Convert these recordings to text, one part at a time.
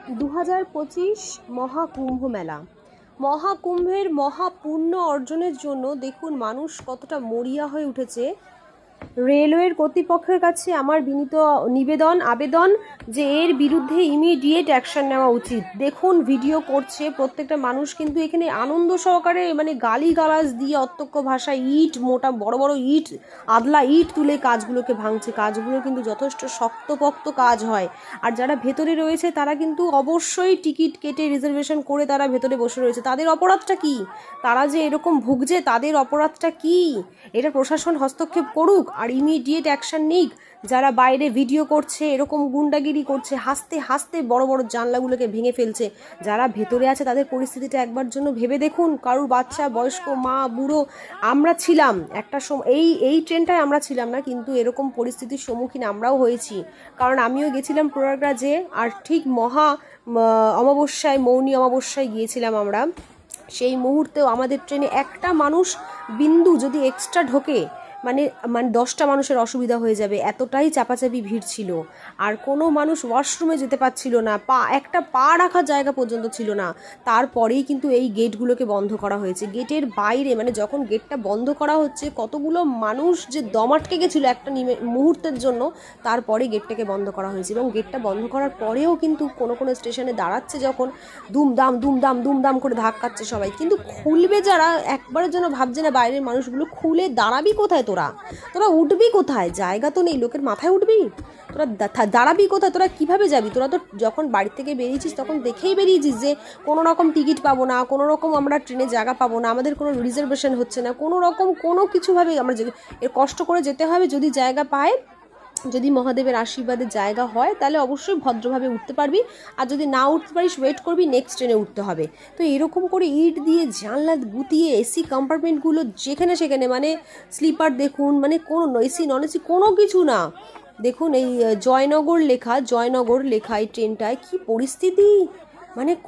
2025 মহাকুম্ভ মেলা। মহাকুম্ভের মহাপুণ্য অর্জনের জন্য দেখুন মানুষ কতটা মরিয়া হয়ে উঠেছে। রেলওয়ের কর্তৃপক্ষের কাছে আমার বিনীত আবেদন যে এর বিরুদ্ধে ইমিডিয়েট অ্যাকশন নেওয়া উচিত। দেখুন ভিডিও করছে প্রত্যেকটা মানুষ, কিন্তু এখানে আনন্দ সহকারে গালিগালাজ দিয়ে অত্যক্ষ ভাষায় ইট, মোটা বড় বড় ইট, আদলা ইট তুলে কাজগুলোকে ভাঙছে। কাজগুলো কিন্তু যথেষ্ট শক্তপোক্ত কাজ হয়। আর যারা ভেতরে রয়েছে তারা কিন্তু অবশ্যই টিকিট কেটে রিজার্ভেশন করে তারা ভেতরে বসে রয়েছে। তাদের অপরাধটা কি? তারা যে এরকম ভুগছে তাদের অপরাধটা কি? এটা প্রশাসন হস্তক্ষেপ করুক আর ইমিডিয়েট অ্যাকশন নিক। যারা বাইরে ভিডিও করছে, এরকম গুন্ডাগিরি করছে, হাসতে হাসতে বড় বড় জানলাগুলোকে ভেঙে ফেলছে, যারা ভেতরে আছে তাদের পরিস্থিতিটা একবার জন্য ভেবে দেখুন। কারুর বাচ্চা, বয়স্ক, মা, বুড়ো, আমরা ছিলাম একটা সময়, এই ট্রেনটায় আমরা ছিলাম না, কিন্তু এরকম পরিস্থিতির সম্মুখীন আমরাও হয়েছি। কারণ আমিও গেছিলাম প্রয়াগরাজে, আর ঠিক অমাবস্যায়, মৌনী অমাবস্যায় গিয়েছিলাম আমরা। সেই মুহূর্তেও আমাদের ট্রেনে একটা মানুষ বিন্দু যদি এক্সট্রা ঢোকে, মানে 10টা মানুষের অসুবিধা হয়ে যাবে, এতটাই চাপাচাপি ভিড় ছিল। আর কোনো মানুষ ওয়াশরুমে যেতে পারছিল না, একটা পা রাখার জায়গা পর্যন্ত ছিল না। তারপরেই কিন্তু এই গেটগুলোকে বন্ধ করা হয়েছে। গেটের বাইরে যখন গেটটা বন্ধ করা হচ্ছে, কতগুলো মানুষ যে দম আটকে গেছিলো একটা মুহূর্তের জন্য, তারপরে গেটটাকে বন্ধ করা হয়েছে। এবং গেটটা বন্ধ করার পরেও কিন্তু কোনো কোনো স্টেশনে দাঁড়াচ্ছে যখন, দুমদাম দুমদাম দুমদাম করে ধাক্কাচ্ছে সবাই, কিন্তু খুলবে যারা, একবারের জন্য ভাবছে না বাইরের মানুষগুলো খুলে দাঁড়াবি কোথায়? তোরা উঠবি কোথায়? জায়গা তো নেই, লোকের মাথায় উঠবি? তোরা দাঁড়াবি কোথায়? তোরা কিভাবে যাবি? তোরা তো যখন বাড়ি থেকে বেরিয়েছিস তখন দেখেই বেরিয়েছিস যে কোনো রকম টিকিট পাবো না, কোনো রকম আমরা ট্রেনে জায়গা পাবো না, আমাদের কোনো রিজার্ভেশন হচ্ছে না, কোনো রকম কোনো কিছুভাবে আমরা এর কষ্ট করে যেতে হবে। যদি জায়গা পায়, যদি মহাদেবের আশীর্বাদের জায়গা হয়, তাহলে অবশ্যই ভদ্রভাবে উঠতে পারবি। আর যদি না উঠতে পারিস, ওয়েট করবি, নেক্সট ট্রেনে উঠতে হবে। তো এরকম করে ইট দিয়ে জানলা গুতিয়ে এসি কম্পার্টমেন্টগুলো যেখানে সেখানে, স্লিপার দেখুন, কোনো এসি নন এসি কোনো কিছু না। দেখুন এই জয়নগর লেখা এই ট্রেনটায় কী পরিস্থিতি,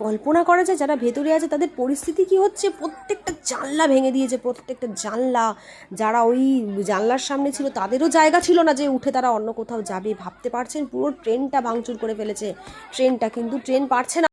কল্পনা করা যায় যারা ভেতরে আছে তাদের পরিস্থিতি কি হচ্ছে। প্রত্যেকটা জানলা ভেঙে দিয়েছে, প্রত্যেকটা জানলা। যারা ওই জানলার সামনে ছিল তাদেরও জায়গা ছিল না যে উঠে তারা অন্য কোথাও যাবে। ভাবতে পারছেন, পুরো ট্রেনটা ভাঙচুর করে ফেলেছে। ট্রেন পারছে না।